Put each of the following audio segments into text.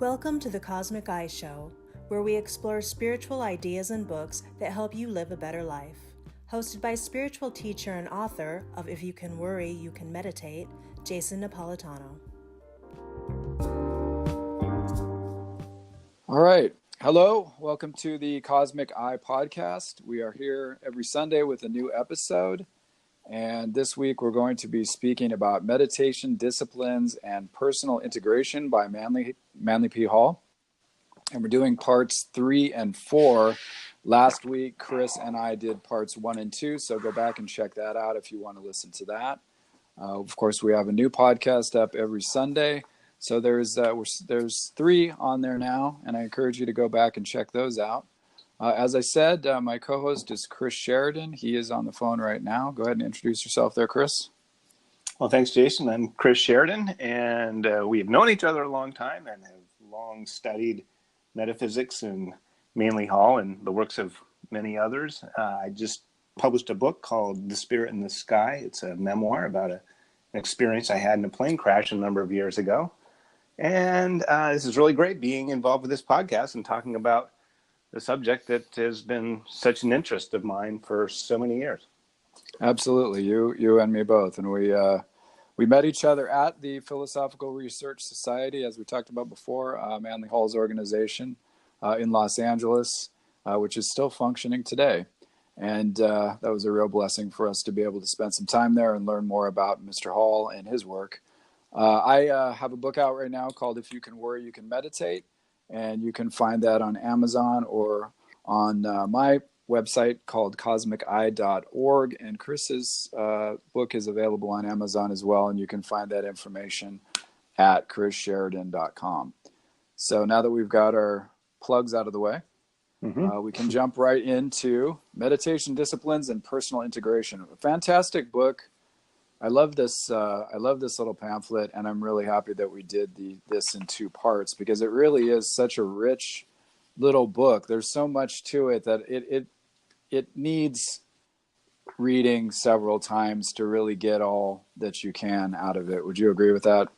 Welcome to the Cosmic Eye Show, where we explore spiritual ideas and books that help you live a better life. Hosted by spiritual teacher and author of If You Can Worry, You Can Meditate, Jason Napolitano. All right. Hello. Welcome to the Cosmic Eye podcast. We are here every Sunday with a new episode. And this week we're going to be speaking about meditation, disciplines, and personal integration by Manly P. Hall. And we're doing parts 3 and 4. Last week, Chris and I did parts 1 and 2. So go back and check that out if you want to listen to that. Of course, we have a new podcast up every Sunday. So there's 3 on there now, and I encourage you to go back and check those out. As I said, my co-host is Chris Sheridan. He is on the phone right now. Go ahead and introduce yourself there, Chris. Well, thanks, Jason. I'm Chris Sheridan, and we have known each other a long time and have long studied metaphysics in Manly Hall and the works of many others. I just published a book called The Spirit in the Sky. It's a memoir about an experience I had in a plane crash a number of years ago. And this is really great being involved with this podcast and talking about the subject that has been such an interest of mine for so many years. Absolutely, you and me both. And we met each other at the Philosophical Research Society, as we talked about before, Manly Hall's organization in Los Angeles, which is still functioning today. And that was a real blessing for us to be able to spend some time there and learn more about Mr. Hall and his work. I have a book out right now called If You Can Worry, You Can Meditate. And you can find that on Amazon or on my website called cosmiceye.org. And Chris's book is available on Amazon as well. And you can find that information at chrissheridan.com. So now that we've got our plugs out of the way, we can jump right into meditation, disciplines, and personal integration. A fantastic book. I love this little pamphlet, and I'm really happy that we did this in 2 parts because it really is such a rich little book. There's so much to it that it needs reading several times to really get all that you can out of it. Would you agree with that?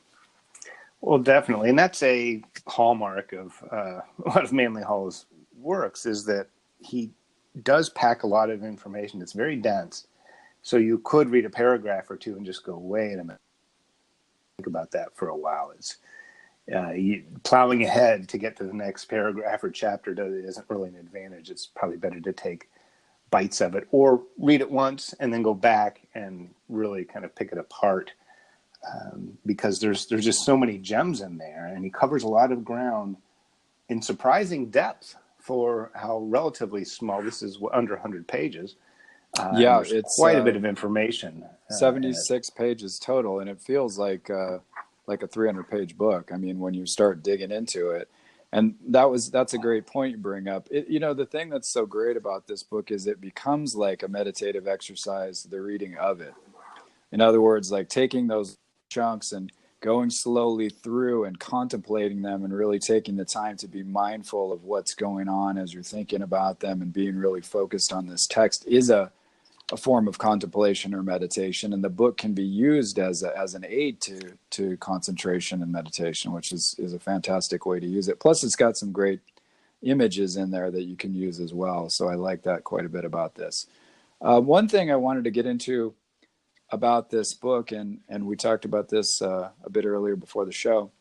Well, definitely. And that's a hallmark of a lot of Manly Hall's works is that he does pack a lot of information. It's very dense. So you could read a paragraph or 2 and just go, wait a minute, think about that for a while. It's plowing ahead to get to the next paragraph or chapter isn't really an advantage. It's probably better to take bites of it or read it once and then go back and really kind of pick it apart because there's just so many gems in there, and he covers a lot of ground in surprising depth for how relatively small. This is under 100 pages. It's quite a bit of information. 76 pages total, and it feels like a 300-page book. I mean, when you start digging into it, and that's a great point you bring up. The thing that's so great about this book is it becomes like a meditative exercise, the reading of it. In other words, like taking those chunks and going slowly through and contemplating them and really taking the time to be mindful of what's going on as you're thinking about them and being really focused on this text is a form of contemplation or meditation, and the book can be used as an aid to concentration and meditation, which is a fantastic way to use it. Plus, it's got some great images in there that you can use as well. So I like that quite a bit about this. One thing I wanted to get into about this book, and we talked about this a bit earlier before the show,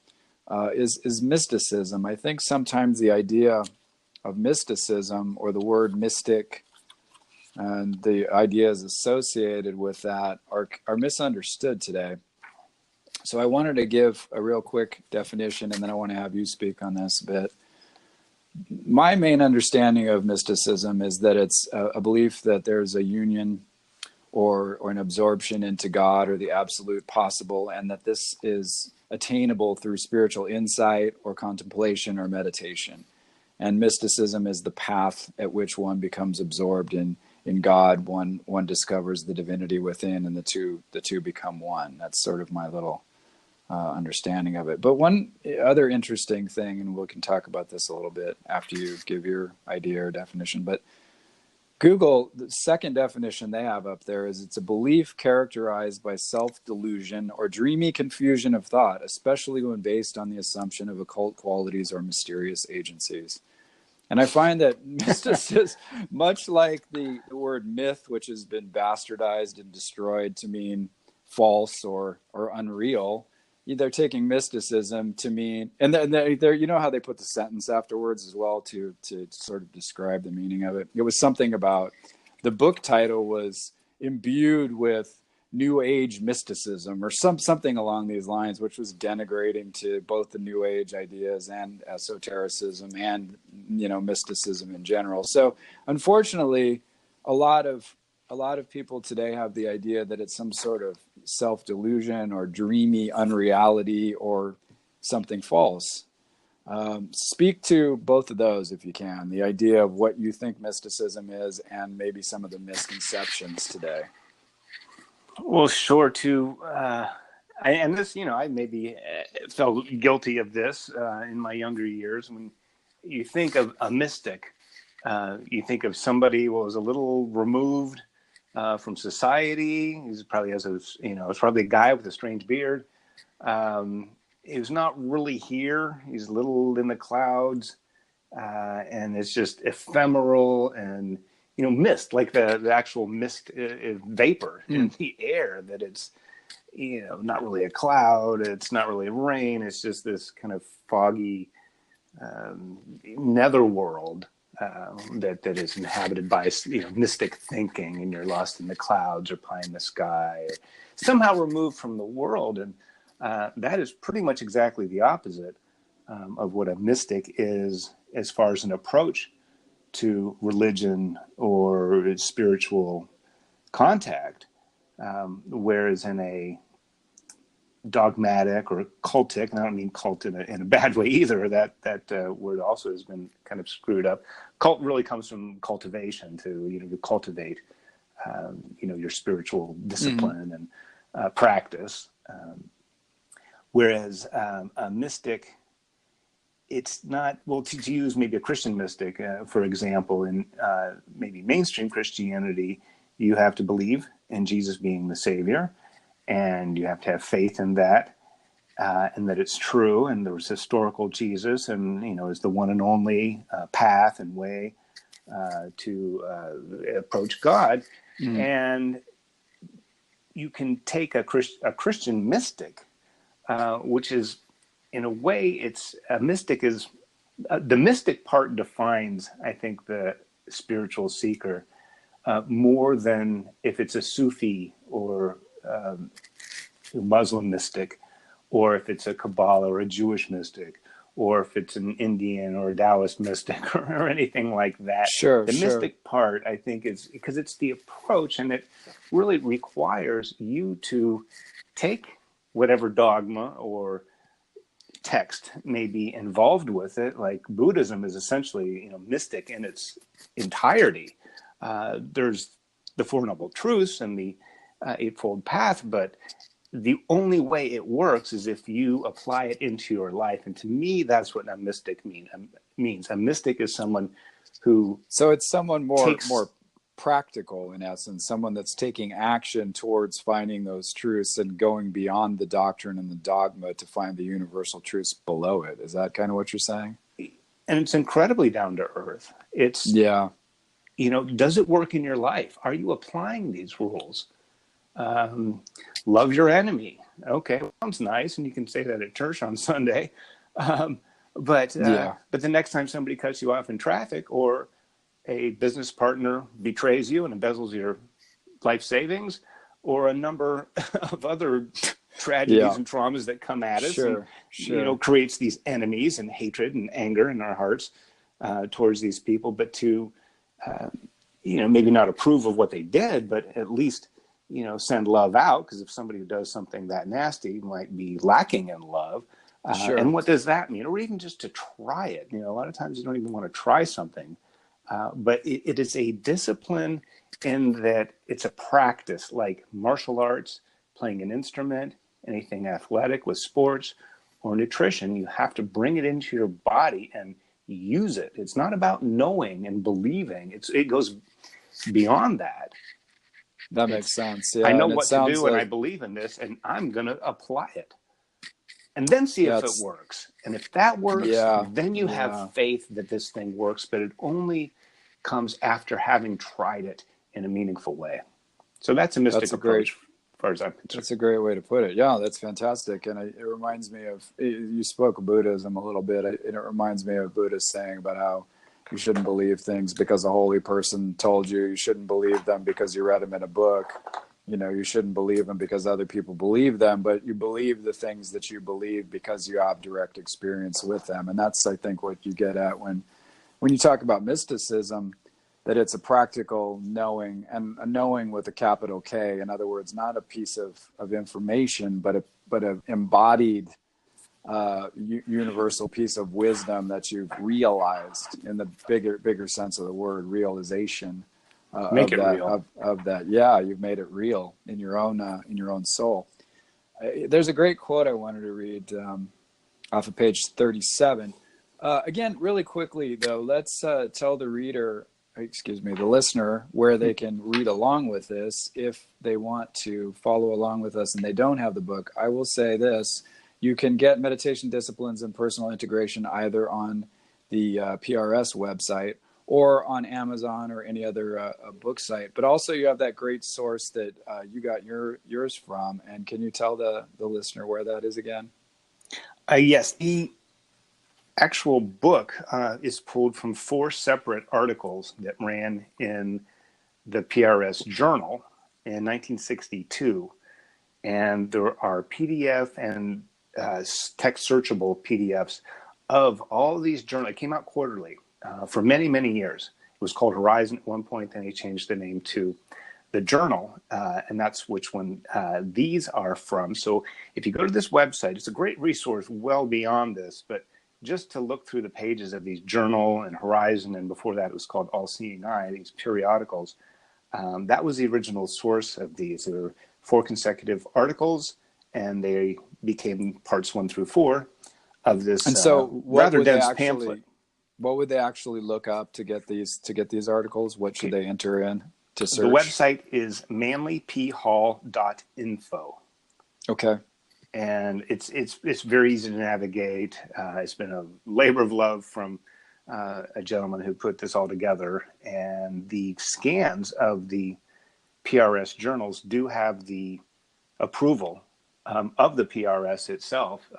is mysticism. I think sometimes the idea of mysticism or the word mystic and the ideas associated with that are misunderstood today. So I wanted to give a real quick definition, and then I want to have you speak on this a bit. My main understanding of mysticism is that it's a belief that there's a union or an absorption into God or the absolute possible, and that this is attainable through spiritual insight or contemplation or meditation. And mysticism is the path at which one becomes absorbed in God. One discovers the divinity within, and the two become one. That's sort of my little understanding of it. But one other interesting thing, and we can talk about this a little bit after you give your idea or definition, but Google, the second definition they have up there is it's a belief characterized by self-delusion or dreamy confusion of thought, especially when based on the assumption of occult qualities or mysterious agencies. And I find that mysticism, much like the word myth, which has been bastardized and destroyed to mean false or unreal, they're taking mysticism to mean, and they're you know how they put the sentence afterwards as well to sort of describe the meaning of it. It was something about, the book title was imbued with New Age mysticism or something along these lines, which was denigrating to both the New Age ideas and esotericism and, you know, mysticism in general. So unfortunately, a lot of people today have the idea that it's some sort of self-delusion or dreamy unreality or something false. Speak to both of those if you can, the idea of what you think mysticism is and maybe some of the misconceptions today. Well, sure. And this, I maybe felt guilty of this in my younger years. When you think of a mystic, you think of somebody who was a little removed from society. He's probably it's probably a guy with a strange beard. He's not really here. He's a little in the clouds, and it's just ephemeral and mist, like the actual mist, vapor in the air. That it's not really a cloud. It's not really rain. It's just this kind of foggy netherworld that is inhabited by mystic thinking, and you're lost in the clouds or pie in the sky, or somehow removed from the world. And that is pretty much exactly the opposite of what a mystic is as far as an approach to religion or spiritual contact. Whereas in a dogmatic or cultic, and I don't mean cult in a bad way either, that word also has been kind of screwed up. Cult really comes from cultivation, to cultivate your spiritual discipline and practice. Whereas a mystic, it's not, well, to use maybe a Christian mystic, for example, in maybe mainstream Christianity, you have to believe in Jesus being the Savior, and you have to have faith in that, and that it's true, and there was historical Jesus, and is the one and only path and way to approach God. And you can take a Christian mystic, which is, in a way, it's a mystic is the mystic part defines, I think, the spiritual seeker more than if it's a Sufi or Muslim mystic, or if it's a Kabbalah or a Jewish mystic, or if it's an Indian or a Taoist mystic or anything like that. The mystic part, I think, is because it's the approach, and it really requires you to take whatever dogma or text may be involved with it. Like Buddhism is essentially, mystic in its entirety. There's the Four Noble Truths and the Eightfold Path, but the only way it works is if you apply it into your life. And to me, that's what a mystic means. A mystic is someone who... So it's someone more practical, in essence, someone that's taking action towards finding those truths and going beyond the doctrine and the dogma to find the universal truths below it. Is that kind of what you're saying? And it's incredibly down to earth. It's, does it work in your life? Are you applying these rules? Love your enemy. Okay, sounds nice, and you can say that at church on Sunday. But the next time somebody cuts you off in traffic, or a business partner betrays you and embezzles your life savings, or a number of other tragedies and traumas that come at us, and creates these enemies and hatred and anger in our hearts towards these people. But to maybe not approve of what they did, but at least send love out, because if somebody who does something that nasty might be lacking in love. And what does that mean? Or even just to try it. A lot of times you don't even want to try something. But it is a discipline in that it's a practice, like martial arts, playing an instrument, anything athletic with sports or nutrition. You have to bring it into your body and use it. It's not about knowing and believing. It goes beyond that, That makes sense. Yeah, I know and it what to sounds do, and I like, believe in this, and I'm going to apply it. And then see yeah, if it works. And if that works, yeah, then you have yeah. faith that this thing works, but it only comes after having tried it in a meaningful way. So that's a mystic approach, as far as I'm concerned. That's a great way to put it. Yeah, that's fantastic. And it reminds me of, you spoke of Buddhism a little bit, and it reminds me of Buddhists saying about how you shouldn't believe things because a holy person told you. You shouldn't believe them because you read them in a book. You know, you shouldn't believe them because other people believe them, but you believe the things that you believe because you have direct experience with them. And that's, I think, what you get at when you talk about mysticism, that it's a practical knowing, and a knowing with a capital K. In other words, not a piece of information, but an embodied universal piece of wisdom that you've realized in the bigger sense of the word, realization. Make it real. Of that. Yeah, you've made it real in your own soul. There's a great quote I wanted to read off of page 37. Again, really quickly though, let's tell the listener, where they can read along with this if they want to follow along with us and they don't have the book. I will say this: you can get Meditation Disciplines and Personal Integration either on the PRS website or on Amazon or any other book site. But also you have that great source that you got yours from. And can you tell the listener where that is again? Yes, the actual book is pulled from 4 separate articles that ran in the PRS journal in 1962. And there are PDF and text searchable PDFs of all of these journals. It came out quarterly. For many, many years. It was called Horizon at one point, then he changed the name to the Journal, and that's which one these are from. So if you go to this website, it's a great resource well beyond this, but just to look through the pages of these Journal and Horizon, and before that it was called All Seeing Eye, these periodicals, that was the original source of these. There were 4 consecutive articles, and they became parts 1 through 4 of this and so rather dense pamphlet. What would they actually look up to get these articles? What should they enter in to search? The website is manlyphall.info. Okay. And it's very easy to navigate. It's been a labor of love from a gentleman who put this all together. And the scans of the PRS journals do have the approval of the PRS itself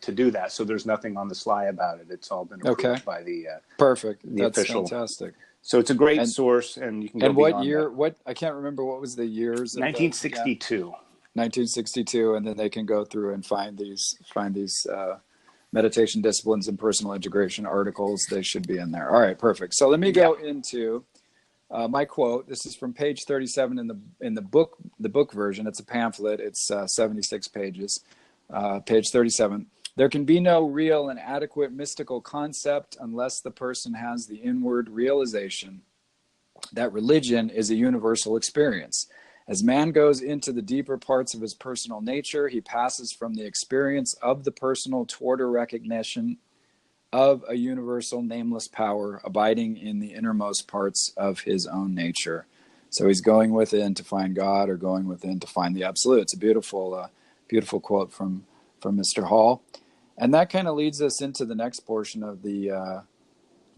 to do that. So there's nothing on the sly about it. It's all been approved by the perfect. The That's official. Fantastic. So it's a great source, and you can go and what beyond year? that. What I can't remember. What was the years? 1962. 1962, and then they can go through and find these meditation disciplines and personal integration articles. They should be in there. All right, perfect. So let me go into my quote. This is from page 37 in the book version. It's a pamphlet. It's 76 pages. Page 37. There can be no real and adequate mystical concept unless the person has the inward realization that religion is a universal experience. As man goes into the deeper parts of his personal nature, he passes from the experience of the personal toward a recognition of a universal nameless power abiding in the innermost parts of his own nature. So he's going within to find God, or going within to find the absolute. It's a beautiful quote from Mr. Hall. And that kind of leads us into the next portion of the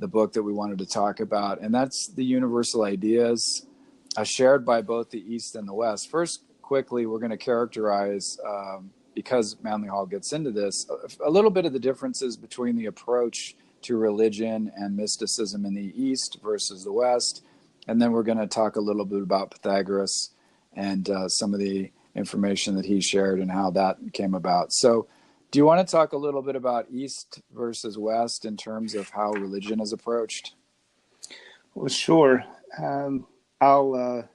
book that we wanted to talk about, and that's the universal ideas shared by both the East and the West. First, quickly, we're going to characterize, because Manly Hall gets into this, a little bit of the differences between the approach to religion and mysticism in the East versus the West. And then we're going to talk a little bit about Pythagoras and some of the information that he shared and how that came about. So do you want to talk a little bit about East versus West in terms of how religion is approached? Well, sure. I'll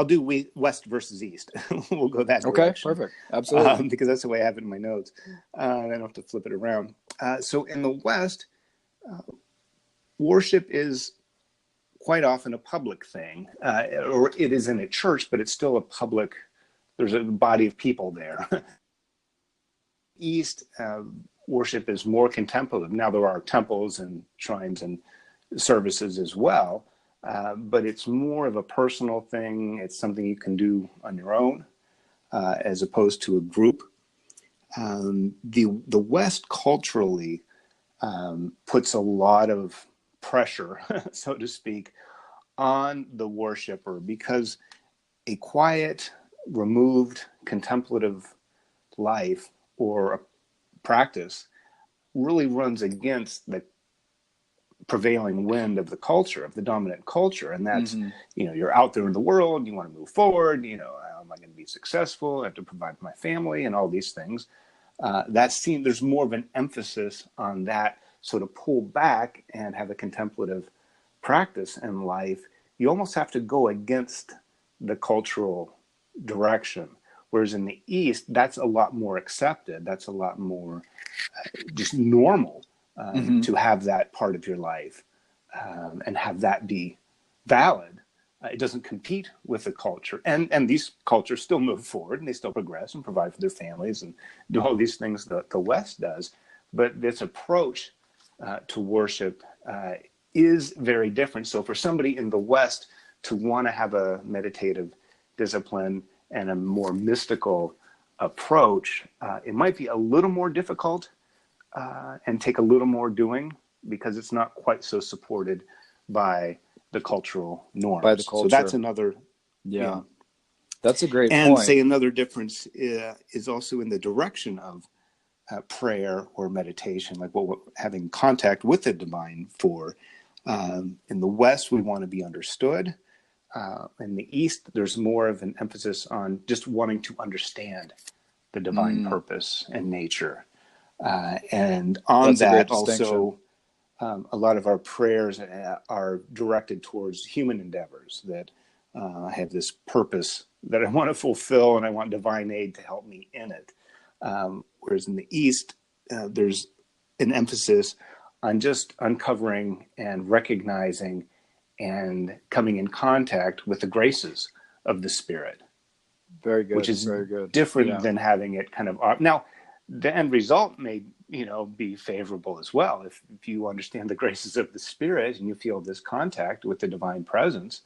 do West versus East. We'll go that direction. Okay, perfect. Absolutely. Because that's the way I have it in my notes. I don't have to flip it around. So in the West, worship is quite often a public thing, or it is in a church, but it's still a public, there's a body of people there. East, worship is more contemplative. Now there are temples and shrines and services as well, but it's more of a personal thing. It's something you can do on your own, as opposed to a group. The West culturally puts a lot of pressure, so to speak, on the worshiper, because a quiet, removed, contemplative life or a practice really runs against the prevailing wind of the culture, of the dominant culture. And that's, you're out there in the world, you want to move forward, how am I going to be successful? I have to provide for my family and all these things. There's more of an emphasis on that. So to pull back and have a contemplative practice in life, you almost have to go against the cultural direction. Whereas in the East, that's a lot more accepted. That's a lot more just normal to have that part of your life and have that be valid. It doesn't compete with the culture. And these cultures still move forward and they still progress and provide for their families and do all these things that the West does. But this approach to worship is very different. So for somebody in the West to want to have a meditative discipline and a more mystical approach, it might be a little more difficult and take a little more doing, because it's not quite so supported by the cultural norms. By the culture. So that's another. Yeah. That's a great and point. Say another difference is also in the direction of prayer or meditation, like what we're having contact with the divine for. In the West, we want to be understood. In the East, there's more of an emphasis on just wanting to understand the divine purpose and nature. And on That's that also, a lot of our prayers are directed towards human endeavors, that I have this purpose that I want to fulfill and I want divine aid to help me in it. Whereas in the East, there's an emphasis on just uncovering and recognizing and coming in contact with the graces of the Spirit. Very good. Which is very good. different than having it kind of... Now, the end result may, be favorable as well. If you understand the graces of the Spirit and you feel this contact with the divine presence,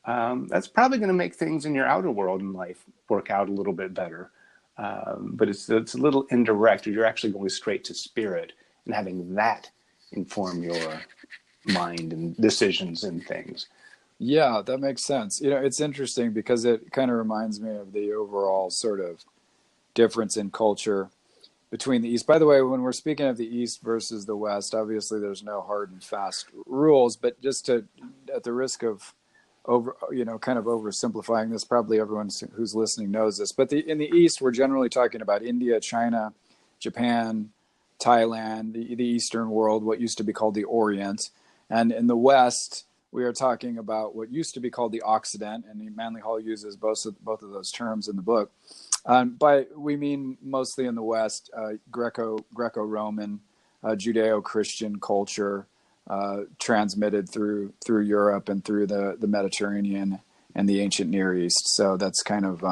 that's probably going to make things in your outer world in life work out a little bit better. But it's a little indirect. You're actually going straight to Spirit and having that inform your mind and decisions and things. Yeah, that makes sense. It's interesting because it kind of reminds me of the overall sort of difference in culture between the East. By the way, when we're speaking of the East versus the West, obviously there's no hard and fast rules, but just at the risk of kind of oversimplifying this, probably everyone who's listening knows this, but in the East, we're generally talking about India, China, Japan, Thailand, the Eastern world, what used to be called the Orient. And in the West, we are talking about what used to be called the Occident, and Manly Hall uses both of those terms in the book. We mean mostly in the West, Greco-Roman, Judeo-Christian culture, transmitted through Europe and through the Mediterranean and the ancient Near East. So that's kind of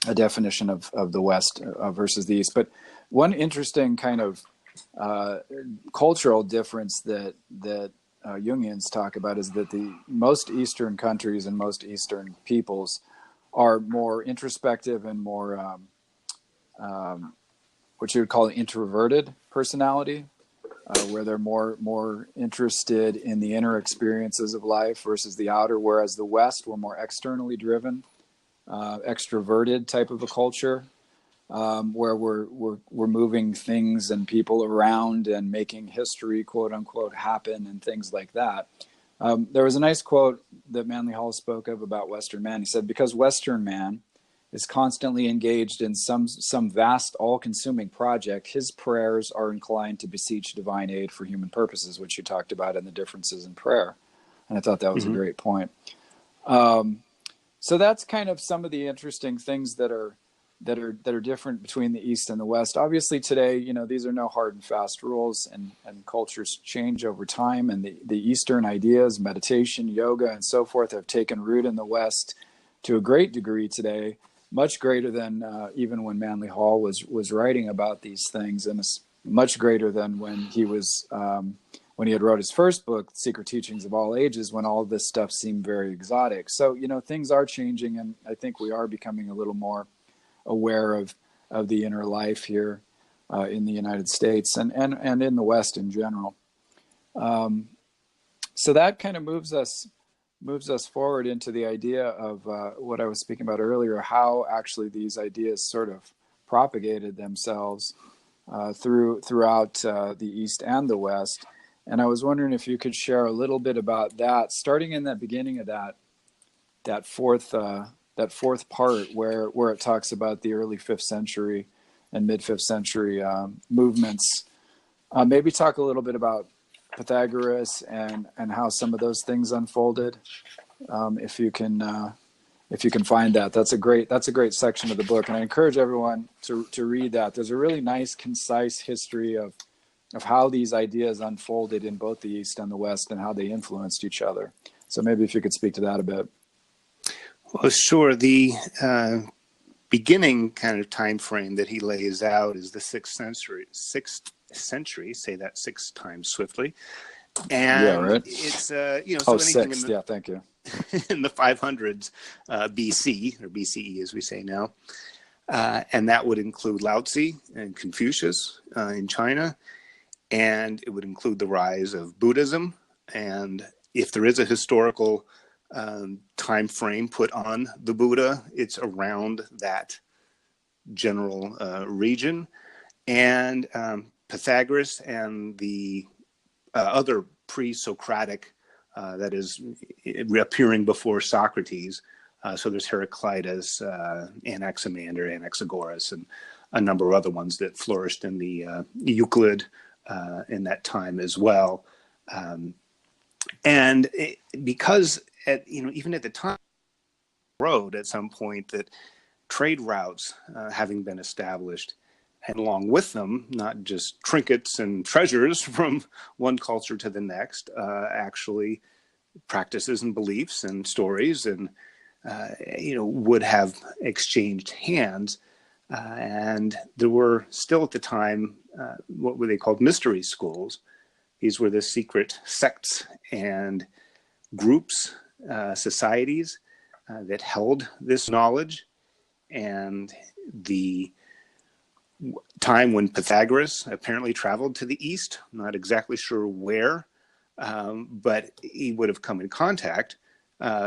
a definition of the West versus the East. But one interesting kind of cultural difference that Jungians talk about is that the most Eastern countries and most Eastern peoples are more introspective and more what you would call an introverted personality, where they're more interested in the inner experiences of life versus the outer, whereas the West were more externally driven, extroverted type of a culture, where we're moving things and people around and making history, quote unquote, happen and things like that. There was a nice quote that Manly Hall spoke of about Western man. He said, because Western man is constantly engaged in some vast, all-consuming project, his prayers are inclined to beseech divine aid for human purposes, which you talked about in the differences in prayer. And I thought that was a great point. So that's kind of some of the interesting things that are different between the East and the West. Obviously today, these are no hard and fast rules, and cultures change over time, and the Eastern ideas, meditation, yoga, and so forth have taken root in the West to a great degree today, much greater than even when Manly Hall was writing about these things, and it's much greater than when he was when he had wrote his first book, Secret Teachings of All Ages, when all of this stuff seemed very exotic. So, things are changing, and I think we are becoming a little more aware of the inner life here in the United States and in the West in general. So that kind of moves us forward into the idea of what I was speaking about earlier, how actually these ideas sort of propagated themselves throughout the East and the West. And I was wondering if you could share a little bit about that, starting in that beginning of that fourth part where it talks about the early 5th century and mid 5th century movements. Maybe talk a little bit about Pythagoras and how some of those things unfolded. If you can find that, that's a great section of the book, and I encourage everyone to read that. There's a really nice, concise history of how these ideas unfolded in both the East and the West and how they influenced each other. So maybe if you could speak to that a bit. Well, sure. The beginning kind of time frame that he lays out is the 6th century. Say that 6 times swiftly. And yeah, right. It's six. Yeah, thank you. In the 500s BC, or BCE as we say now, and that would include Lao Tzu and Confucius in China, and it would include the rise of Buddhism. And if there is a historical time frame put on the Buddha, it's around that general region. And Pythagoras and the other pre-Socratic, that is appearing before Socrates. So there's Heraclitus, Anaximander, Anaxagoras, and a number of other ones that flourished in the Euclid in that time as well. Because even at the time, road at some point that trade routes having been established, and along with them, not just trinkets and treasures from one culture to the next, actually practices and beliefs and stories and, would have exchanged hands. And there were still at the time what were they called mystery schools. These were the secret sects and groups, societies that held this knowledge. And the time when Pythagoras apparently traveled to the East, not exactly sure where, but he would have come in contact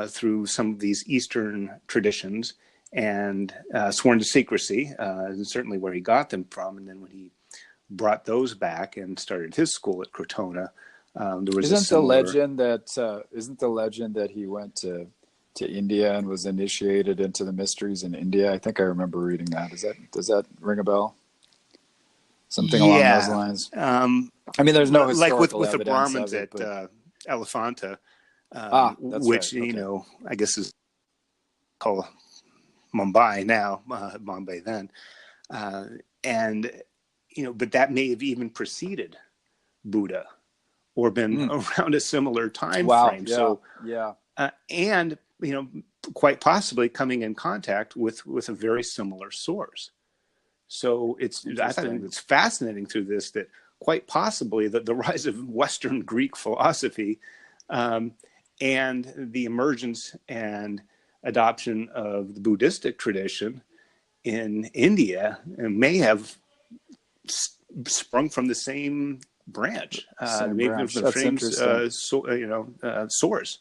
through some of these Eastern traditions and sworn to secrecy, and certainly where he got them from. And then when he brought those back and started his school at Crotona, there was isn't the legend that he went to India and was initiated into the mysteries in India? I think I remember reading that. Does that ring a bell? Something along those lines. There's no historical like with the evidence Brahmins of it, at Elephanta, right. which Okay. I guess is called Mumbai now, Bombay then, but that may have even preceded Buddha, or been around a similar time frame. Yeah, so yeah, and quite possibly coming in contact with a very similar source. So I think it's fascinating through this that quite possibly that the rise of Western Greek philosophy and the emergence and adoption of the Buddhistic tradition in India may have sprung from the same branch, maybe from the same source,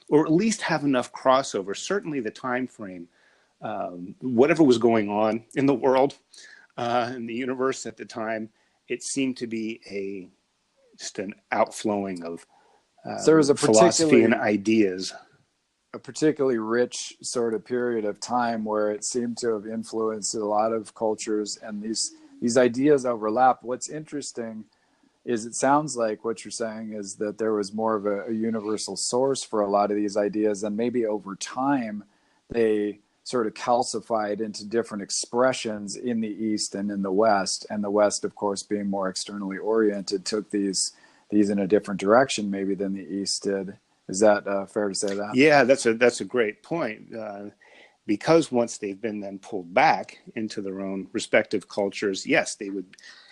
or at least have enough crossover. Certainly, the time frame, whatever was going on in the world, in the universe at the time, it seemed to be just an outflowing of so there was a philosophy and ideas. A particularly rich sort of period of time where it seemed to have influenced a lot of cultures, and these ideas overlap. What's interesting is it sounds like what you're saying is that there was more of a universal source for a lot of these ideas, and maybe over time they sort of calcified into different expressions in the East and in the West, and the West, of course, being more externally oriented, took these in a different direction maybe than the East did. Is that fair to say that? Yeah, that's a great point. Because once they've been then pulled back into their own respective cultures, yes, they would,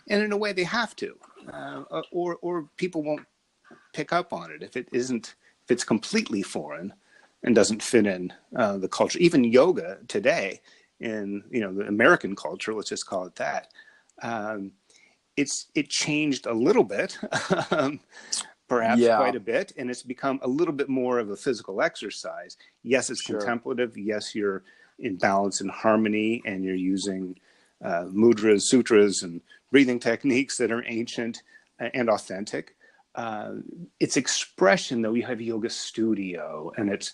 and in a way they have to. or people won't pick up on it if it's completely foreign and doesn't fit in the culture. Even yoga today in the American culture, let's just call it that, it changed a little bit, perhaps quite a bit, and it's become a little bit more of a physical exercise. Yes, it's contemplative. Yes, you're in balance and harmony, and you're using mudras, sutras, and breathing techniques that are ancient and authentic. Its expression, though, you have yoga studio, and it's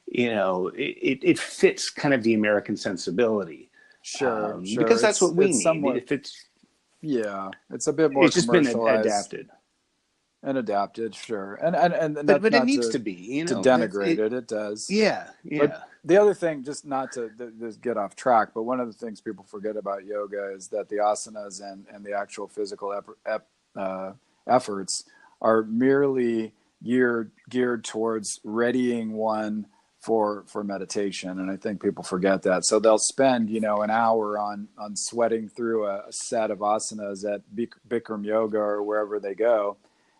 it fits kind of the American sensibility. Sure. Because that's what we need. Somewhat, it's a bit more. It's just been adapted. And adapted, sure, but it needs to be, to denigrate it. It does, yeah. But the other thing, just not to just get off track, but one of the things people forget about yoga is that the asanas and the actual physical efforts are merely geared towards readying one for meditation, and I think people forget that. So they'll spend an hour on sweating through a set of asanas at Bikram yoga or wherever they go.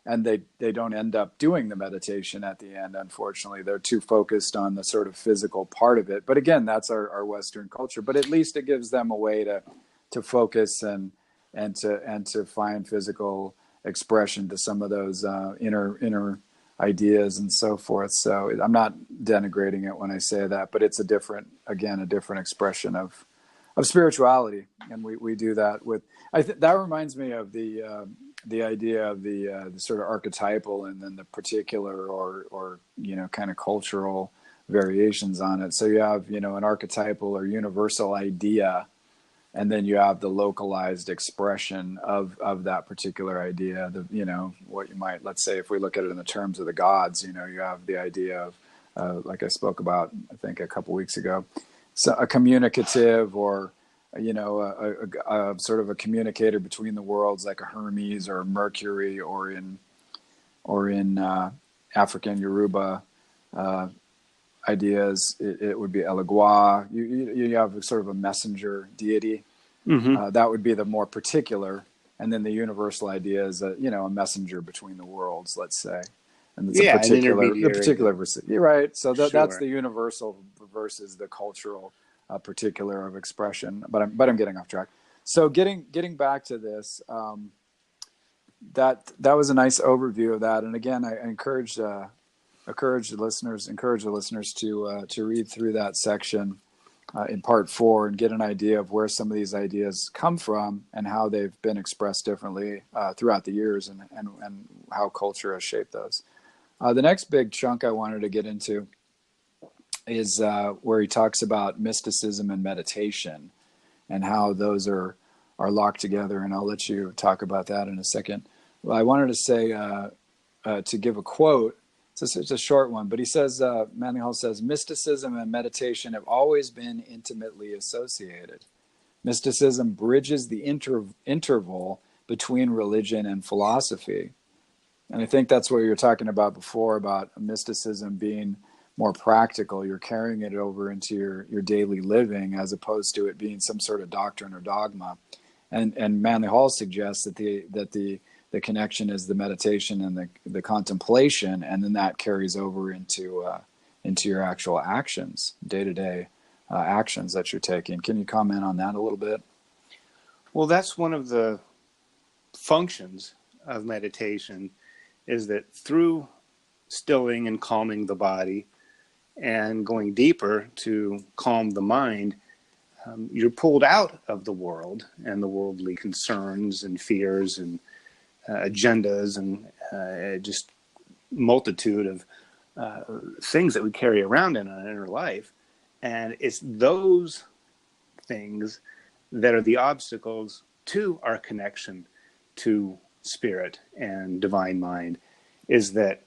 And they don't end up doing the meditation at the end, unfortunately. They're too focused on the sort of physical part of it. But again, that's our Western culture. But at least it gives them a way to focus and to find physical expression to some of those inner ideas and so forth. So I'm not denigrating it when I say that, but it's a different expression of spirituality, and we do that with. That reminds me of the idea of the sort of archetypal and then the particular or kind of cultural variations on it. So you have an archetypal or universal idea, and then you have the localized expression of that particular idea. What you might, let's say, if we look at it in the terms of the gods, you have the idea of like I spoke about, I think a couple weeks ago, so a communicative or a sort of a communicator between the worlds, like a Hermes or a Mercury, or in African Yoruba ideas, it would be Elegua. You have sort of a messenger deity. Mm-hmm. That would be the more particular, and then the universal idea is a messenger between the worlds, let's say. And it's the particular versus. You're right. So that's the universal versus the cultural. Particular of expression, but I'm getting off track. So getting back to this, that was a nice overview of that. And again, I encourage the listeners to read through that section in part 4 and get an idea of where some of these ideas come from and how they've been expressed differently throughout the years and how culture has shaped those. The next big chunk I wanted to get into is where he talks about mysticism and meditation and how those are locked together. And I'll let you talk about that in a second. Well, I wanted to say, to give a quote, it's a short one, but he says, Manly Hall says, mysticism and meditation have always been intimately associated. Mysticism bridges the interval between religion and philosophy. And I think that's what you were talking about before, about mysticism being more practical. You're carrying it over into your daily living as opposed to it being some sort of doctrine or dogma. And Manly Hall suggests that the connection is the meditation and the contemplation, and then that carries over into your actual actions, day-to-day actions that you're taking. Can you comment on that a little bit? Well, that's one of the functions of meditation, is that through stilling and calming the body and going deeper to calm the mind, you're pulled out of the world and the worldly concerns and fears and agendas and just multitude of things that we carry around in our inner life. And it's those things that are the obstacles to our connection to spirit and divine mind, is that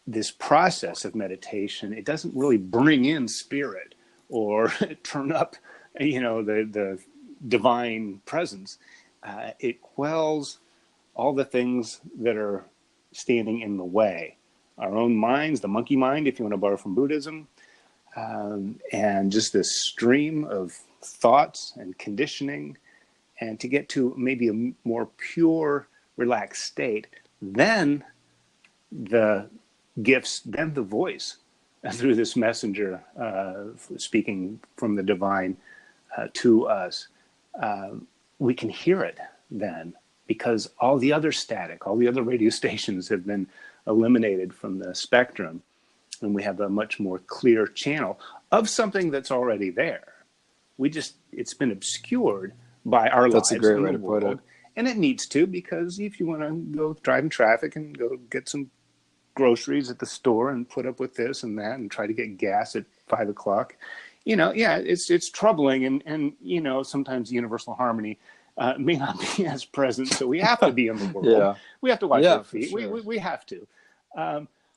this process of meditation, it doesn't really bring in spirit or turn up, the divine presence. It quells all the things that are standing in the way. Our own minds, the monkey mind, if you want to borrow from Buddhism, and just this stream of thoughts and conditioning, and to get to maybe a more pure relaxed state, then the gifts, then the voice through this messenger speaking from the divine to us, we can hear it then, because all the other static, all the other radio stations have been eliminated from the spectrum, and we have a much more clear channel of something that's already there. It's been obscured by our That's lives a great in way the to put it. world. And it needs to, because if you want to go drive in traffic and go get some groceries at the store and put up with this and that and try to get gas at 5 o'clock, it's troubling. And sometimes universal harmony may not be as present. So we have to be in the world. Yeah. We have to watch our feet. For sure. We have to.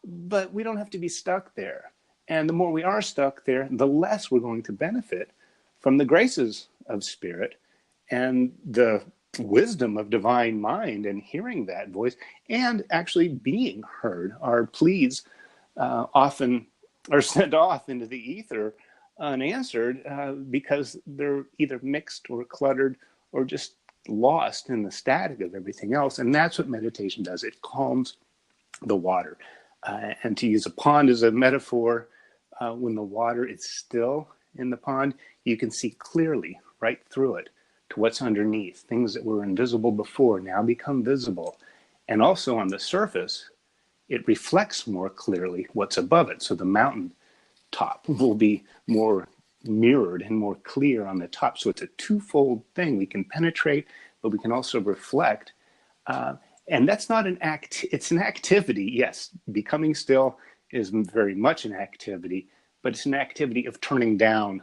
But we don't have to be stuck there. And the more we are stuck there, the less we're going to benefit from the graces of spirit and the wisdom of divine mind, and hearing that voice and actually being heard. Our pleas often are sent off into the ether unanswered because they're either mixed or cluttered or just lost in the static of everything else. And that's what meditation does. It calms the water. And to use a pond as a metaphor, when the water is still in the pond, you can see clearly right through it to what's underneath. Things that were invisible before now become visible. And also on the surface, it reflects more clearly what's above it. So the mountain top will be more mirrored and more clear on the top. So it's a twofold thing. We can penetrate, but we can also reflect. And that's not an act. It's an activity. Yes, becoming still is very much an activity, but it's an activity of turning down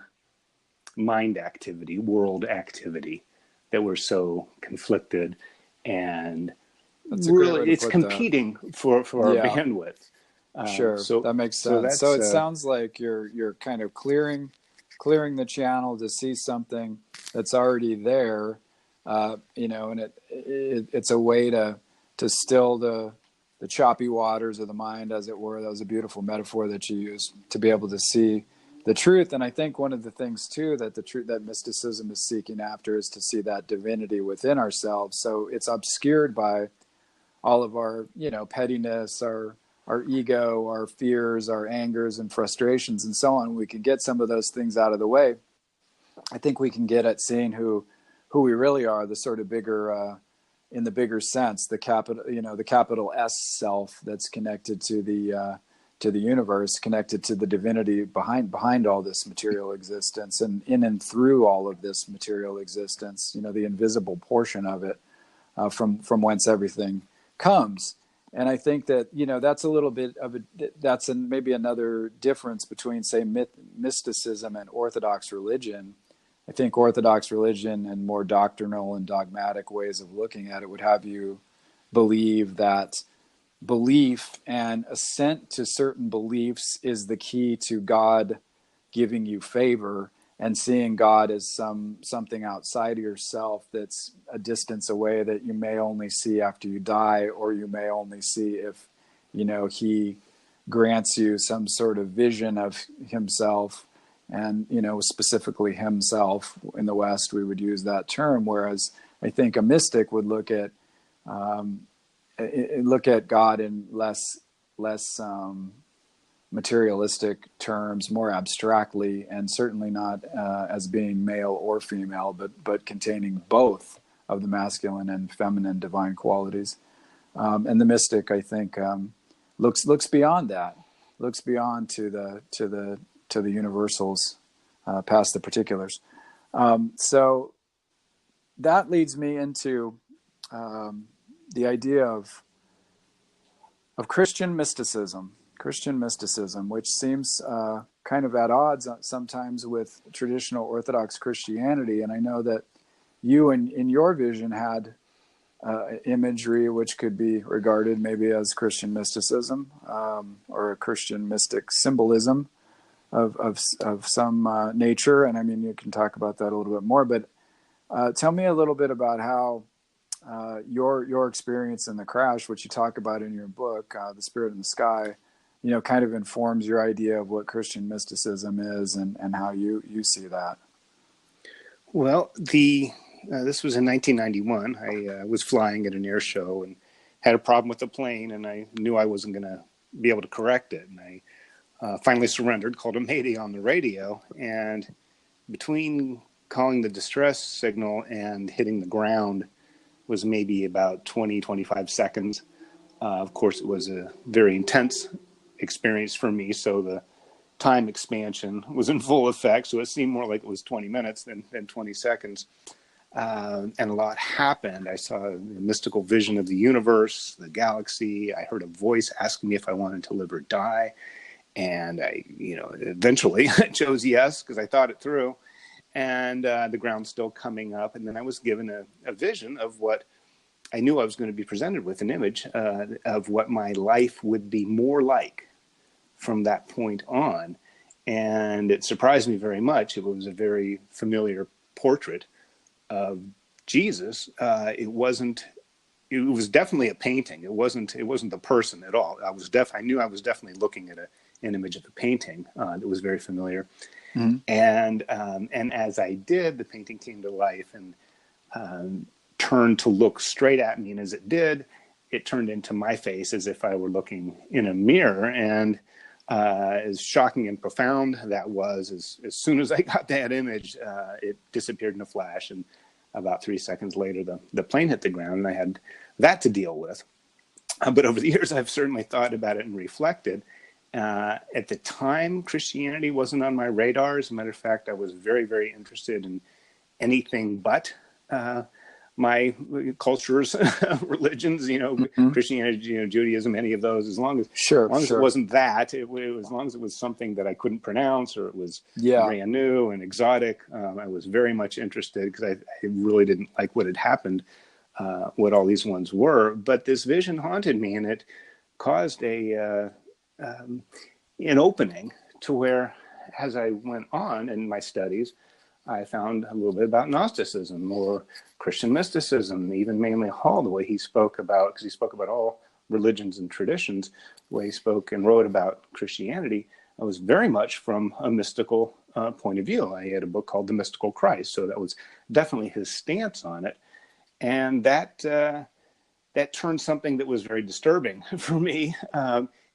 mind activity, world activity, that we're so conflicted, and really it's competing for our bandwidth. Sure, that makes sense. So it sounds like you're kind of clearing the channel to see something that's already there, and it's a way to still the choppy waters of the mind, as it were. That was a beautiful metaphor that you used, to be able to see the truth. And I think one of the things too that mysticism is seeking after is to see that divinity within ourselves. So it's obscured by all of our, pettiness, our ego, our fears, our angers and frustrations and so on. We can get some of those things out of the way. I think we can get at seeing who we really are, the sort of bigger, in the bigger sense, the capital S self that's connected to the universe, connected to the divinity behind all this material existence, and in and through all of this material existence, the invisible portion of it, from whence everything comes. And I think that, that's a little bit of maybe another difference between, say, mysticism and Orthodox religion. I think Orthodox religion and more doctrinal and dogmatic ways of looking at it would have you believe that belief and assent to certain beliefs is the key to God giving you favor, and seeing God as something outside of yourself that's a distance away that you may only see after you die, or you may only see if, he grants you some sort of vision of himself. And, specifically himself. In the West, we would use that term, whereas I think a mystic would look at God in less materialistic terms, more abstractly, and certainly not as being male or female, but containing both of the masculine and feminine divine qualities. And the mystic, I think, looks beyond that, looks beyond to the universals, past the particulars. So that leads me into the idea of Christian mysticism, which seems kind of at odds sometimes with traditional Orthodox Christianity. And I know that you, in your vision, had imagery which could be regarded maybe as Christian mysticism, or a Christian mystic symbolism of some nature. And I mean, you can talk about that a little bit more, but tell me a little bit about how your experience in the crash, which you talk about in your book, The Spirit in the Sky, kind of informs your idea of what Christian mysticism is, and how you see that. Well, the this was in 1991. I was flying at an air show and had a problem with the plane, and I knew I wasn't going to be able to correct it. And I finally surrendered, called a mayday on the radio, and between calling the distress signal and hitting the ground was maybe about 20, 25 seconds. Of course, it was a very intense experience for me, so the time expansion was in full effect, so it seemed more like it was 20 minutes than 20 seconds. And a lot happened. I saw a mystical vision of the universe, the galaxy. I heard a voice asking me if I wanted to live or die. And I, eventually chose yes, because I thought it through. And the ground's still coming up. And then I was given a vision of what I knew I was going to be presented with, an image of what my life would be more like from that point on. And it surprised me very much. It was a very familiar portrait of Jesus. It was definitely a painting. It wasn't the person at all. I knew I was definitely looking at an image of the painting that was very familiar. Mm-hmm. And as I did, the painting came to life and turned to look straight at me. And as it did, it turned into my face as if I were looking in a mirror. And as shocking and profound that was, as soon as I got that image, it disappeared in a flash. And about 3 seconds later, the plane hit the ground, and I had that to deal with. But over the years, I've certainly thought about it and reflected. At the time, Christianity wasn't on my radar. As a matter of fact, I was very, very interested in anything but my culture's religions, mm-hmm. Christianity, Judaism, any of those, as long as it wasn't that, as long as it was something that I couldn't pronounce or it was brand new and exotic, I was very much interested, because I really didn't like what had happened, what all these ones were. But this vision haunted me, and it caused an opening to where, as I went on in my studies, I found a little bit about Gnosticism or Christian mysticism, even mainly Hall, the way he spoke about, because he spoke about all religions and traditions, the way he spoke and wrote about Christianity, I was very much from a mystical point of view. I had a book called The Mystical Christ, so that was definitely his stance on it. And that turned something that was very disturbing for me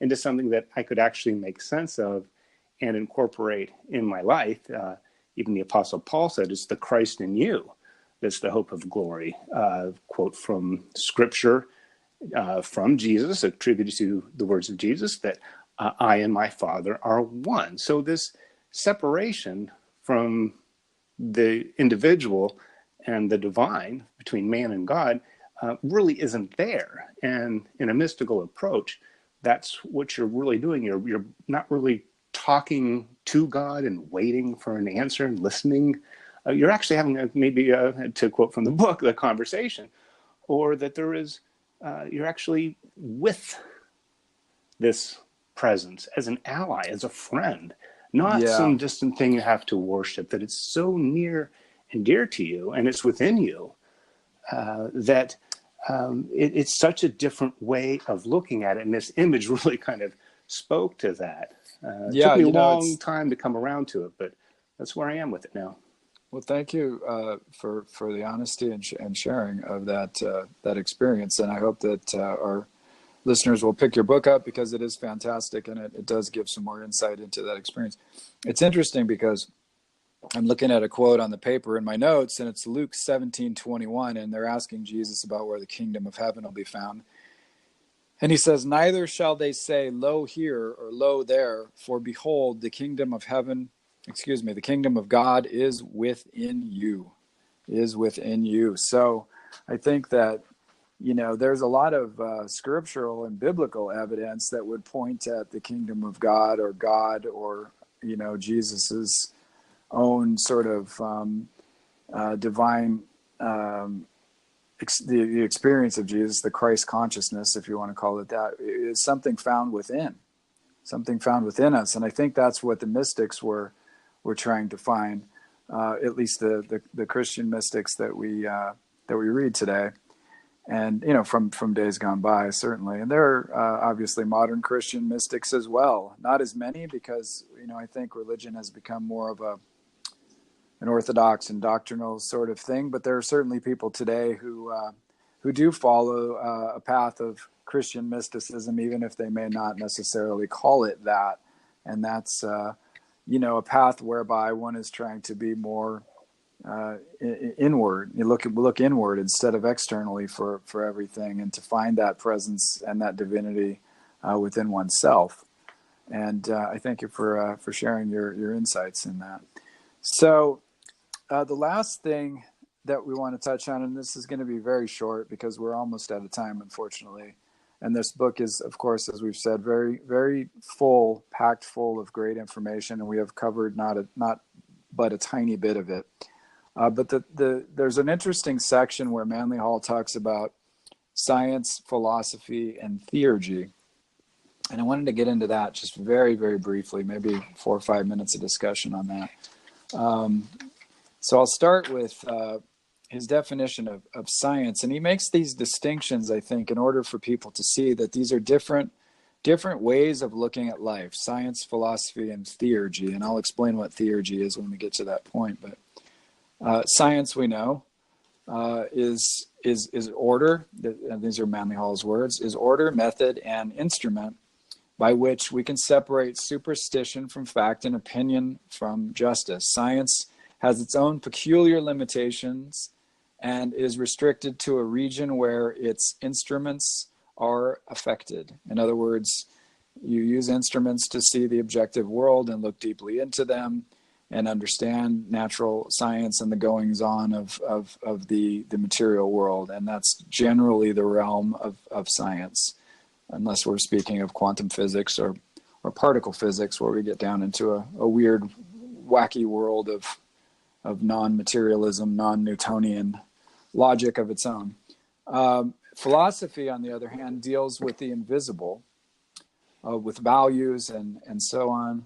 into something that I could actually make sense of and incorporate in my life. Even the Apostle Paul said, it's the Christ in you that's the hope of glory. Quote from Scripture, from Jesus, attributed to the words of Jesus, that I and my Father are one. So this separation from the individual and the divine, between man and God, really isn't there. And in a mystical approach, that's what you're really doing. You're not really talking to God and waiting for an answer and listening. You're actually having to quote from the book, the conversation, or that there is, you're actually with this presence as an ally, as a friend, not some distant thing you have to worship, that it's so near and dear to you, and it's within you, that it's such a different way of looking at it. And this image really kind of spoke to that. It took me a long time to come around to it, but that's where I am with it now. Well, thank you for the honesty and sharing of that experience. And I hope that our listeners will pick your book up, because it is fantastic, and it does give some more insight into that experience. It's interesting because I'm looking at a quote on the paper in my notes, and it's Luke 17:21, and they're asking Jesus about where the kingdom of heaven will be found. And he says, neither shall they say, lo here or lo there, for behold, the kingdom of God is within you. So I think that, there's a lot of scriptural and biblical evidence that would point at the kingdom of God, or Jesus's own sort of divine the experience of Jesus, the Christ consciousness, if you want to call it that, is something found within us. And I think that's what the mystics were trying to find, at least the Christian mystics that we read today, and from days gone by, certainly. And there are obviously modern Christian mystics as well. Not as many, because I think religion has become more of an orthodox and doctrinal sort of thing, but there are certainly people today who do follow a path of Christian mysticism, even if they may not necessarily call it that. And that's a path whereby one is trying to be more inward. You look inward instead of externally for everything, and to find that presence and that divinity within oneself. And I thank you for sharing your insights in that. So the last thing that we want to touch on, and this is going to be very short because we're almost out of time, unfortunately. And this book is, of course, as we've said, very, very full, packed full of great information, and we have covered not but a tiny bit of it. But there's an interesting section where Manly Hall talks about science, philosophy, and theurgy. And I wanted to get into that just very, very briefly, maybe 4 or 5 minutes of discussion on that. So I'll start with his definition of science. And he makes these distinctions, I think, in order for people to see that these are different ways of looking at life: science, philosophy, and theurgy. And I'll explain what theurgy is when we get to that point. But science, we know, is order. And these are Manly Hall's words: is order, method, and instrument by which we can separate superstition from fact and opinion from justice. Science has its own peculiar limitations and is restricted to a region where its instruments are affected. In other words, you use instruments to see the objective world and look deeply into them and understand natural science and the goings-on of the material world. And that's generally the realm of science, unless we're speaking of quantum physics or particle physics, where we get down into a weird, wacky world of non-materialism, non-Newtonian logic of its own. Philosophy, on the other hand, deals with the invisible, with values and so on.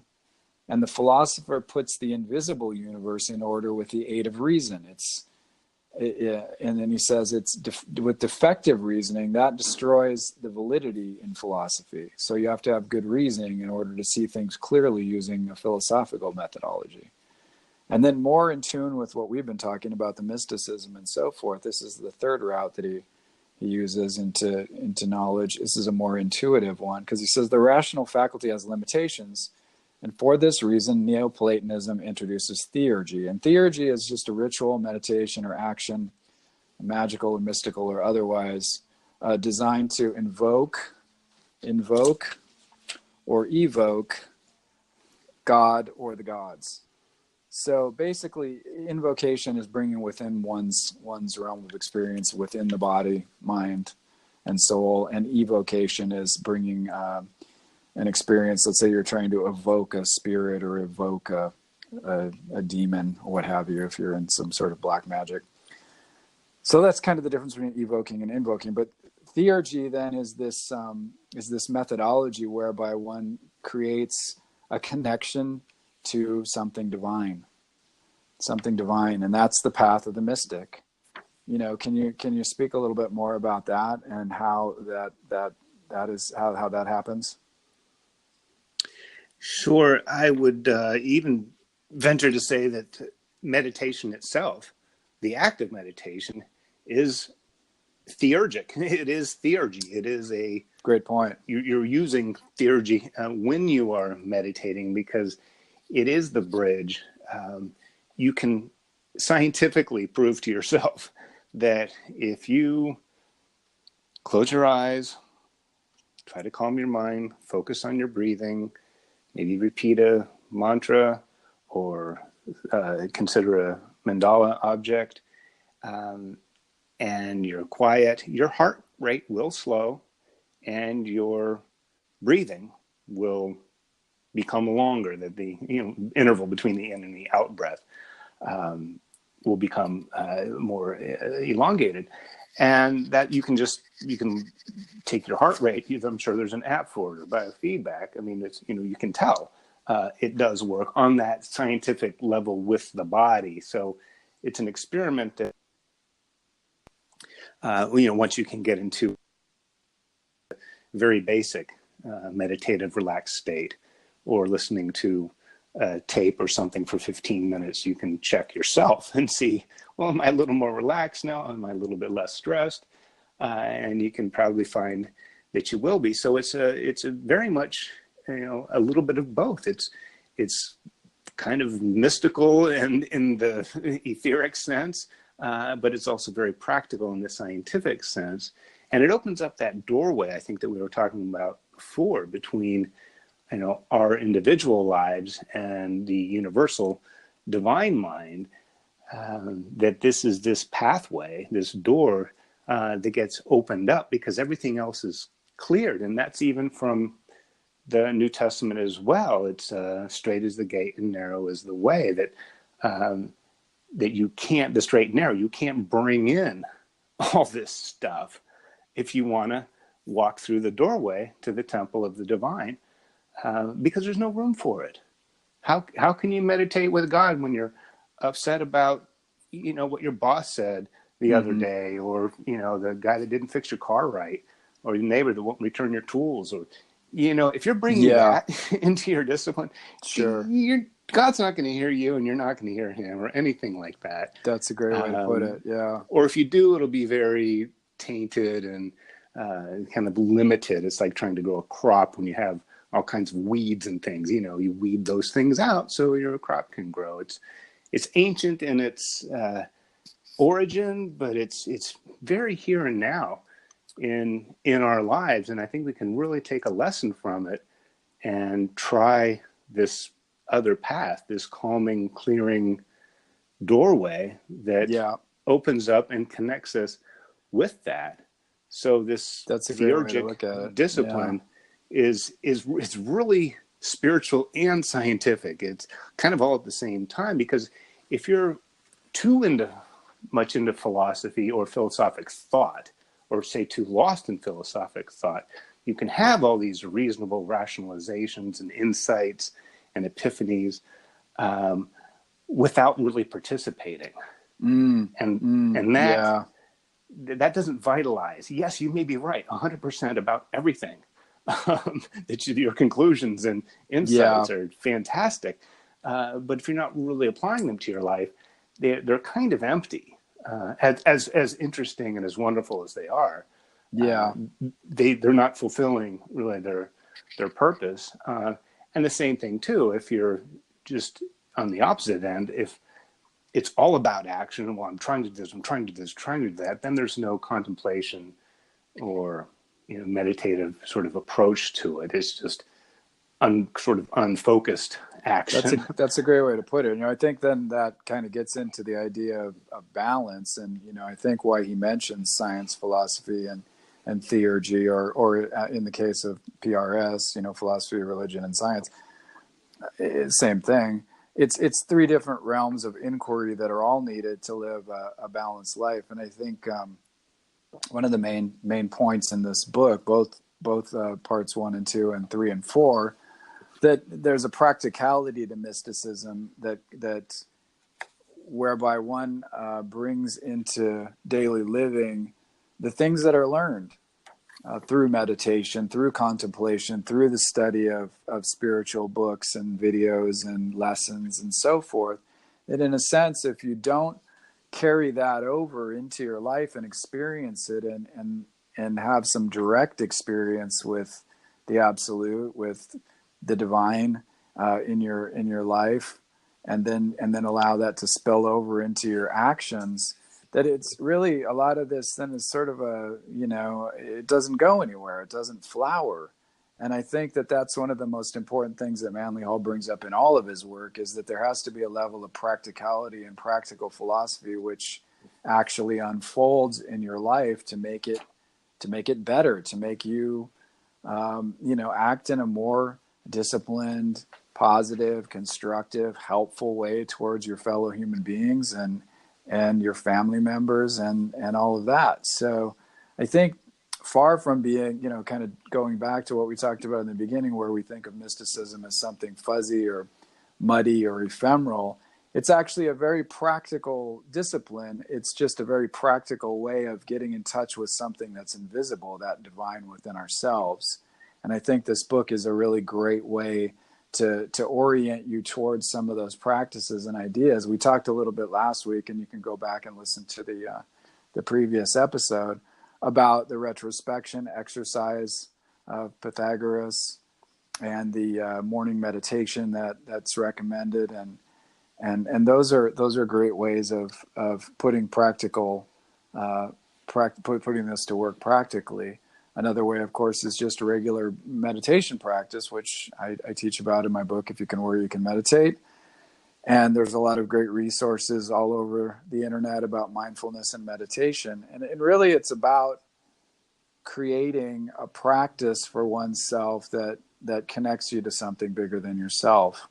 And the philosopher puts the invisible universe in order with the aid of reason. And then he says with defective reasoning, that destroys the validity in philosophy. So you have to have good reasoning in order to see things clearly using a philosophical methodology. And then more in tune with what we've been talking about, the mysticism and so forth. This is the third route that he uses into knowledge. This is a more intuitive one, because he says the rational faculty has limitations. And for this reason, Neoplatonism introduces theurgy. And theurgy is just a ritual, meditation, or action, magical or mystical or otherwise, designed to invoke or evoke God or the gods. So basically, invocation is bringing within one's realm of experience within the body, mind, and soul. And evocation is bringing an experience. Let's say you're trying to evoke a spirit or evoke a demon or what have you, if you're in some sort of black magic. So that's kind of the difference between evoking and invoking. But theurgy then is this methodology whereby one creates a connection to something divine, and that's the path of the mystic. Can you speak a little bit more about that and how that is how that happens? Sure. I would even venture to say that meditation itself, the act of meditation, is theurgic. It is theurgy. It is a great point. You're using theurgy when you are meditating, because it is the bridge. You can scientifically prove to yourself that if you close your eyes, try to calm your mind, focus on your breathing, maybe repeat a mantra or consider a mandala object, and you're quiet, your heart rate will slow and your breathing will become longer. That the interval between the in and the out breath will become more elongated, and that you can take your heart rate. I'm sure there's an app for it or biofeedback. I mean, it's you can tell it does work on that scientific level with the body. So it's an experiment that once you can get into very basic meditative relaxed state, or listening to a tape or something for 15 minutes, you can check yourself and see, well, am I a little more relaxed now? Am I a little bit less stressed? And you can probably find that you will be. So it's a very much, a little bit of both. It's kind of mystical and in the etheric sense, but it's also very practical in the scientific sense. And it opens up that doorway, I think, that we were talking about before, between our individual lives and the universal divine mind, that this is this pathway, this door that gets opened up because everything else is cleared. And that's even from the New Testament as well. It's straight is the gate and narrow is the way, that you can't, the straight and narrow, you can't bring in all this stuff if you want to walk through the doorway to the temple of the divine, because there's no room for it. How can you meditate with God when you're upset about, what your boss said the other day, or, the guy that didn't fix your car right, or your neighbor that won't return your tools, or, if you're bringing that into your discipline, sure, God's not going to hear you and you're not going to hear him or anything like that. That's a great way to put it. Yeah. Or if you do, it'll be very tainted and kind of limited. It's like trying to grow a crop when you have all kinds of weeds and things. You weed those things out so your crop can grow. It's ancient in its origin, but it's very here and now in our lives. And I think we can really take a lesson from it and try this other path, this calming, clearing doorway that opens up and connects us with that. So this theurgic discipline is really spiritual and scientific. It's kind of all at the same time, because if you're too much into philosophy or philosophic thought, or say too lost in philosophic thought, you can have all these reasonable rationalizations and insights and epiphanies without really participating. And that doesn't vitalize. Yes, you may be right 100% about everything. That your conclusions and insights are fantastic. But if you're not really applying them to your life, they're kind of empty. As interesting and as wonderful as they are, they're not fulfilling really their purpose. And the same thing too, if you're just on the opposite end, if it's all about action, well, I'm trying to do this, I'm trying to do this, trying to do that, then there's no contemplation or meditative sort of approach to it. It's just sort of unfocused action. That's a great way to put it. I think then that kind of gets into the idea of balance. And, I think why he mentions science, philosophy, and theurgy, or in the case of PRS, philosophy, religion, and science, same thing. It's three different realms of inquiry that are all needed to live a balanced life. And I think one of the main points in this book, both parts 1 and 2 and 3 and 4, that there's a practicality to mysticism that whereby one brings into daily living the things that are learned through meditation, through contemplation, through the study of spiritual books and videos and lessons and so forth. That in a sense, if you don't carry that over into your life and experience it and have some direct experience with the absolute, with the divine in your life, and then allow that to spill over into your actions, that it's really a lot of this then is sort of it doesn't go anywhere. It doesn't flower. And I think that that's one of the most important things that Manly Hall brings up in all of his work, is that there has to be a level of practicality and practical philosophy which actually unfolds in your life to make it better, to make you act in a more disciplined, positive, constructive, helpful way towards your fellow human beings and your family members and all of that. So I think far from being, kind of going back to what we talked about in the beginning, where we think of mysticism as something fuzzy or muddy or ephemeral, it's actually a very practical discipline. It's just a very practical way of getting in touch with something that's invisible, that divine within ourselves. And I think this book is a really great way to orient you towards some of those practices and ideas. We talked a little bit last week, and you can go back and listen to the previous episode about the retrospection exercise of Pythagoras and the morning meditation that's recommended, and those are great ways of putting putting this to work practically. Another way, of course, is just a regular meditation practice, which I teach about in my book, If You Can Worry, You Can Meditate. And there's a lot of great resources all over the internet about mindfulness and meditation. And really, it's about creating a practice for oneself that connects you to something bigger than yourself.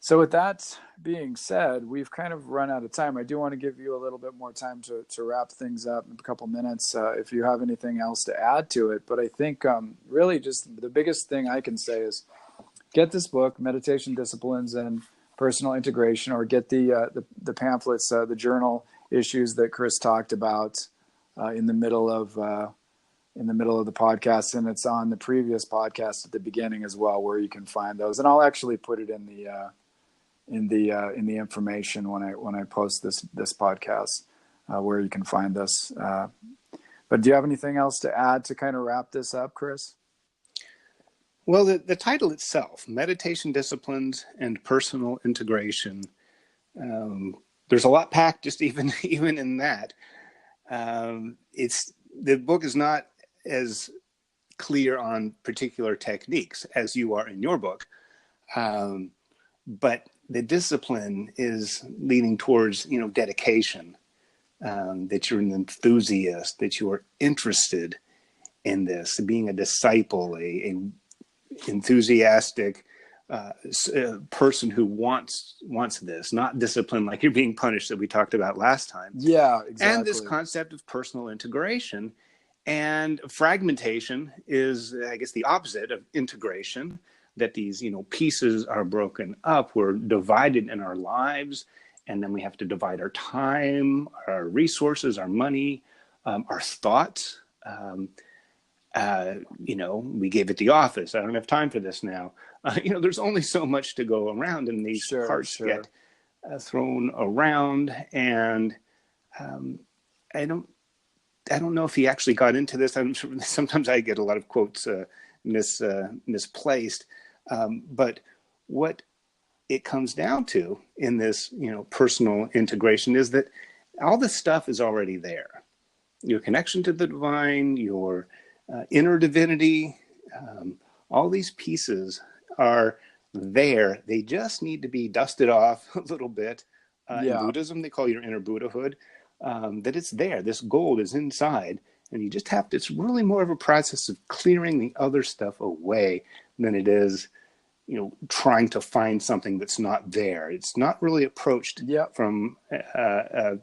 So with that being said, we've kind of run out of time. I do want to give you a little bit more time to wrap things up in a couple minutes if you have anything else to add to it. But I think really just the biggest thing I can say is get this book, Meditation Disciplines and Personal Integration, or get the pamphlets, the journal issues that Chris talked about in the middle of the podcast, and it's on the previous podcast at the beginning as well, where you can find those. And I'll actually put it in the information when I post this podcast where you can find this. But do you have anything else to add to kind of wrap this up, Chris? Well, the title itself, Meditation Disciplines and Personal Integration, there's a lot packed just even in that. The book is not as clear on particular techniques as you are in your book, but the discipline is leaning towards, dedication, that you're an enthusiast, that you are interested in this, being a disciple, a enthusiastic person who wants this, not discipline like you're being punished that we talked about last time. Yeah, exactly. And this concept of personal integration. And fragmentation is, I guess, the opposite of integration, that these, pieces are broken up. We're divided in our lives, and then we have to divide our time, our resources, our money, our thoughts. We gave it the office. I don't have time for this now. There's only so much to go around, and these parts get thrown around. And I don't know if he actually got into this. I'm sure sometimes I get a lot of quotes misplaced. But what it comes down to in this, personal integration is that all this stuff is already there. Your connection to the divine, your inner divinity, all these pieces are there. They just need to be dusted off a little bit. In Buddhism, they call your inner Buddhahood, that it's there. This gold is inside, and you just have to, it's really more of a process of clearing the other stuff away than it is, trying to find something that's not there. It's not really approached from a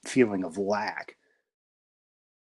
feeling of lack.